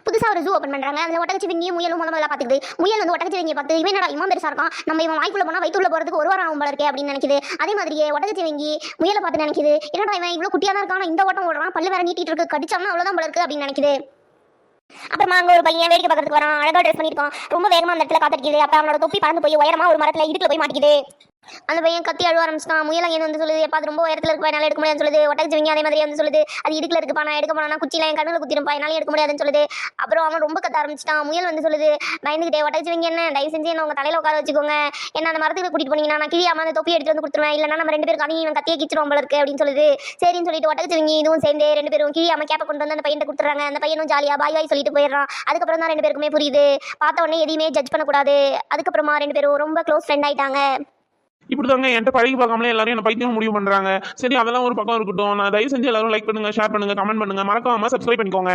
புதுசா ஒரு zoo open பண்றாங்க. அதுல ஒட்டகச்சிவிங்கியும் முயலும் முதல்ல பாத்துக்குது. முயல் வந்து ஒட்டகச்சிவிங்கியை பார்த்து இவன் என்னடா இவன் பெருசா இருக்கான், நம்ம இவன் வாய்க்குள்ள போனா வயிற்றுள்ள போறதுக்கு ஒரு வாரம் ஆகும் போல இருக்கே அப்படின்னு நினைக்குது. அதே மாதிரியே ஒட்டகச்சிவிங்கி முயலை பார்த்து நினைக்குது, என்னடா இவன் இவ்வளவு குட்டியா தான் இருக்கான், இந்த ஓட்டம் ஓடுறான், பல்லு வேற நீட்டிட்டு இருக்கு, கடிச்சாலும் அவ்வளவுதான் போல இருக்கு அப்படின்னு நினைக்குது. அப்புறமா அங்க ஒரு பையன் வேடிக்கை பார்க்கறதுக்கு வரான். அழகா ட்ரெஸ் பண்ணிருக்கான், ரொம்ப வேகமா அந்த இடத்துல காத்திருக்குது. அப்ப அவனோட தொப்பி பறந்து போய் உயரமா ஒரு மரத்துல இடுக்குல போய் மாட்டிக்குது. அந்த பையன் கத்தி அழுவ ஆரம்பிச்சிட்டான். முயல் வந்து சொல்லுது, எப்பா அது ரொம்ப உயரத்துல இருக்கு, என்னால எடுக்க முடியாதுன்னு சொல்லுது. ஒட்டகச்சிவிங்கி அதே மாதிரி வந்து சொல்லுது, அது இடுக்குல இருக்குப்பா, நான் எடுக்க போனா குச்சியில என் கண்ணுல குத்திருப்பா, என்னால எடுக்க முடியாதுன்னு சொல்லுது. அப்புறம் அவன் ரொம்ப கத்த ஆரம்பிச்சிட்டான். முயல் வந்து சொல்லுது, பயந்துகிட்டே, ஒட்டகச்சிவிங்கி என்ன தயவு செஞ்சு என்ன உங்க தலையில உட்கார வச்சுக்கோங்க, என்ன அந்த மரத்துக்கு கூட்டிட்டு போனீங்கன்னா நான் கிளியாம அந்த தொப்பி எடுத்து வந்து கொடுத்துருவேன், இல்லைன்னா நம்ம ரெண்டு பேரும் இவன் கத்தியை கிச்சிரும் போல இருக்கு அப்படின்னு சொல்லுது. சரின்னு சொல்லிட்டு ஒட்டகச்சிவிங்கி இதுவும் சேர்ந்து ரெண்டு பேரும் கிளியாம கேப்ப கொண்டு வந்து அந்த பையன் கொடுத்துறாங்க. அந்த பையனும் ஜாலியா பாய் பாய் சொல்லிட்டு போயிடுறான். அதுக்கப்புறம் தான் ரெண்டு பேருக்குமே புரியுது, பார்த்த உடனே எதையுமே ஜட்ஜ் பண்ணக்கூடாது. அதுக்கப்புறமா ரெண்டு பேரும் ரொம்ப க்ளோஸ் ஃப்ரெண்ட் ஆயிட்டாங்க. இப்படிதாங்க என்கிட்ட பழகி பார்க்காமலே எல்லாரும் என்ன பைத்தியம் முடிவு பண்றாங்க. சரி, அதெல்லாம் ஒரு பக்கம் இருக்கட்டும். நான் தயவு செஞ்சு எல்லாரும் லைக் பண்ணுங்க, ஷேர் பண்ணுங்க, கமெண்ட் பண்ணுங்க, மறக்காம சப்ஸ்கிரைப் பண்ணிக்கோங்க.